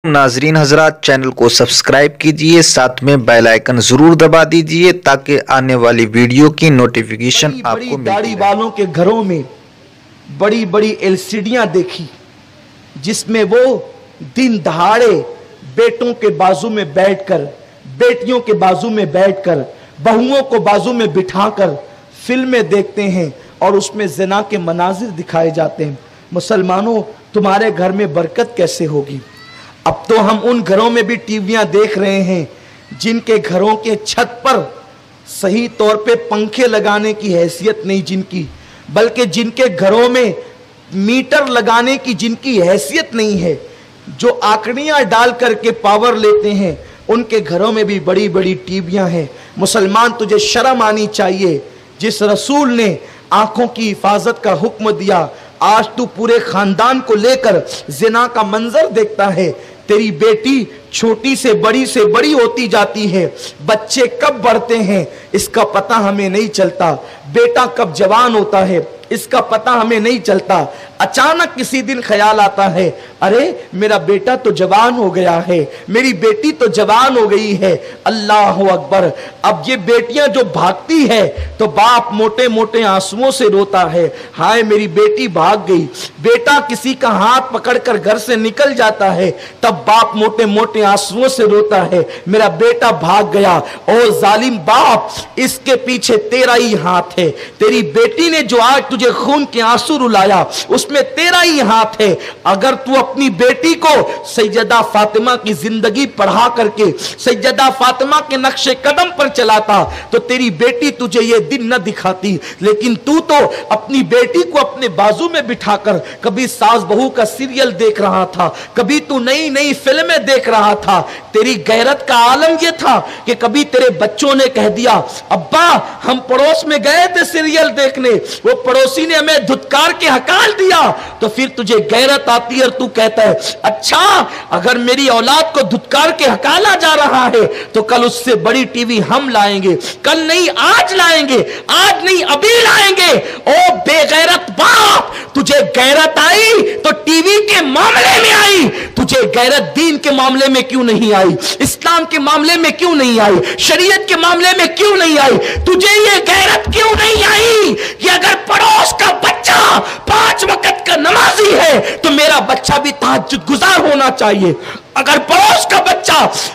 नाजरीन हजरात, चैनल को सब्सक्राइब कीजिए, साथ में बेल आइकन जरूर दबा दीजिए ताकि आने वाली वीडियो की नोटिफिकेशन आपको दाढ़ी वालों के घरों में बड़ी बड़ी एलसीडियां देखी जिसमें वो दिन दहाड़े बेटों के बाजू में बैठकर, बेटियों के बाजू में बैठकर, बहुओं को बाजू में बिठाकर फिल्में देखते हैं और उसमें ज़िना के मनाजिर दिखाए जाते हैं। मुसलमानों, तुम्हारे घर में बरकत कैसे होगी? अब तो हम उन घरों में भी टीवियां देख रहे हैं जिनके घरों के छत पर सही तौर पे पंखे लगाने की हैसियत नहीं जिनकी, बल्कि जिनके घरों में मीटर लगाने की जिनकी हैसियत नहीं है, जो आकड़ियां डाल करके पावर लेते हैं, उनके घरों में भी बड़ी बड़ी टीवियां हैं। मुसलमान, तुझे शर्म आनी चाहिए। जिस रसूल ने आंखों की हिफाजत का हुक्म दिया, आज तू पूरे खानदान को लेकर जिना का मंजर देखता है। तेरी बेटी छोटी से बड़ी होती जाती है। बच्चे कब बढ़ते हैं इसका पता हमें नहीं चलता। बेटा कब जवान होता है इसका पता हमें नहीं चलता। अचानक किसी दिन ख्याल आता है, अरे मेरा बेटा तो जवान हो गया है, मेरी बेटी तो जवान हो गई है। अल्लाह अकबर। अब ये बेटियां जो भागती है तो बाप मोटे मोटे आंसुओं से रोता है, हाय मेरी बेटी भाग गई। बेटा किसी का हाथ पकड़कर घर से निकल जाता है, तब बाप मोटे मोटे आंसुओं से रोता है, मेरा बेटा भाग गया। ओ जालिम बाप, इसके पीछे तेरा ही हाथ है। तेरी बेटी ने जो आज तुझे खून के आंसू रुलाया, उसमें तेरा ही हाथ है। अगर तू अपनी बेटी को सैयदा फातिमा की जिंदगी पढ़ा करके सैयदा फातिमा के नक्शे कदम पर चलाता तो तेरी बेटी तुझे ये दिन न दिखाती। लेकिन तू तो अपनी बेटी को अपने बाजू में बिठाकर कभी सास बहू का सीरियल देख रहा था, कभी तू नई नई फिल्में देख रहा था। तेरी गैरत का आलम यह था कि कभी तेरे बच्चों ने कह दिया, अब्बा हम पड़ोस में गए थे सीरियल देखने, वो पड़ोसी ने हमें धुतकार के हकाल दिया। तो फिर तुझे गैरत आती है और तू कहता है, अच्छा अगर मेरी औलाद को धुतकार के हकाला जा रहा है तो कल उससे बड़ी टीवी हम लाएंगे। कल नहीं आज लाएंगे, आज नहीं अभी लाएंगे। ओ बेगैरत बाप, तुझे गैरत आई तो टीवी के मामले में आई, तुझे गैरत दीन के मामले में क्यों नहीं आई? इस्लाम के मामले में क्यों नहीं आई? शरीयत के मामले में क्यों नहीं आई? तुझे ये गैरत क्यों नहीं आई कि अगर पड़ोस का बच्चा 5 वक्त का नमाजी है तो मेरा बच्चा भी तहज्जुद गुजार होना चाहिए। अगर पड़ोस का बच्चा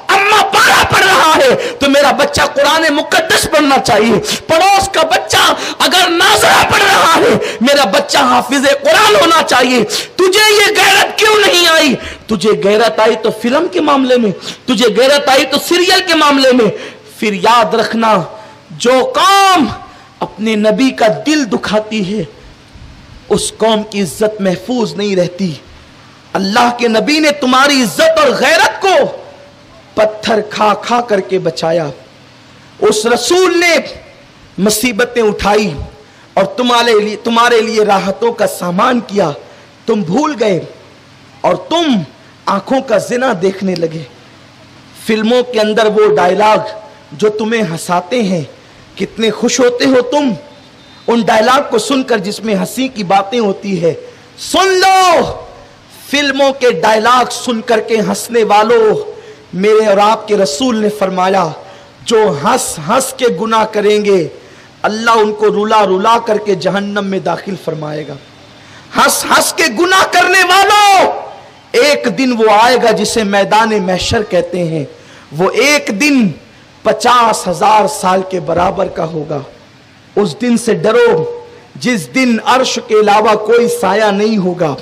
अम्मा पारा पढ़ रहा है तो मेरा बच्चा कुरान मुकद्दस पढ़ना चाहिए। पड़ोस का बच्चा अगर नाज़रा पढ़ रहा है, मेरा बच्चा हाफिज़े कुरान होना चाहिए। तुझे ये गैरत क्यों नहीं आई? तुझे गैरत आई तो फिल्म के मामले में, तुझे गैरत आई तो सीरियल के मामले में। फिर याद रखना, जो कौम अपने नबी का दिल दुखाती है उस कौम की इज्जत महफूज नहीं रहती। अल्लाह के नबी ने तुम्हारी इज्जत और गैरत को पत्थर खा खा करके बचाया। उस रसूल ने मुसीबतें उठाई और तुम्हारे लिए राहतों का सामान किया। तुम भूल गए और तुम आंखों का जिना देखने लगे। फिल्मों के अंदर वो डायलॉग जो तुम्हें हंसाते हैं, कितने खुश होते हो तुम उन डायलॉग को सुनकर जिसमें हंसी की बातें होती है। सुन लो, फिल्मों के डायलॉग सुनकर के हंसने वालों, मेरे और आपके रसूल ने फरमाया, जो हंस हंस के गुनाह करेंगे अल्लाह उनको रुला रुला करके जहन्नम में दाखिल फरमाएगा। हंस हंस के गुनाह करने वालों, एक दिन वो आएगा जिसे मैदान महशर कहते हैं। वो एक दिन 50,000 साल के बराबर का होगा। उस दिन से डरो जिस दिन अर्श के अलावा कोई साया नहीं होगा,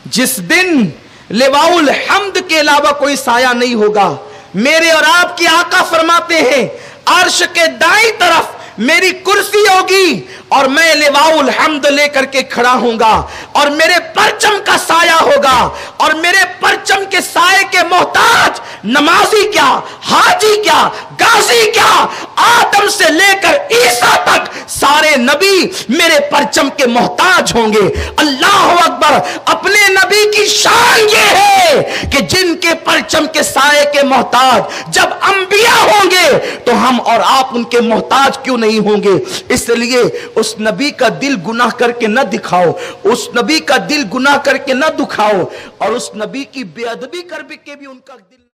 जिस दिन लिवाउल हम्द के अलावा कोई साया नहीं होगा। मेरे और आपके आका फरमाते हैं, अर्श के दाईं तरफ मेरी कुर्सी होगी और मैं लिवाउल हम्द लेकर के खड़ा होऊंगा और मेरे परचम का साया होगा। और मेरे परचम के साये के मोहताज नमाजी क्या, हाजी क्या, गाजी क्या, आदम से लेकर ईसा तक सारे नबी मेरे परचम के मोहताज होंगे। अल्लाह अकबर। अपने नबी की शान ये है कि जिनके परचम के साए के मोहताज जब अंबिया होंगे तो हम और आप उनके मोहताज क्यों नहीं होंगे। इसलिए उस नबी का दिल गुनाह करके न दिखाओ, उस नबी का दिल गुनाह करके न दुखाओ, और उस नबी की बेअदबी कर के भी उनका दिल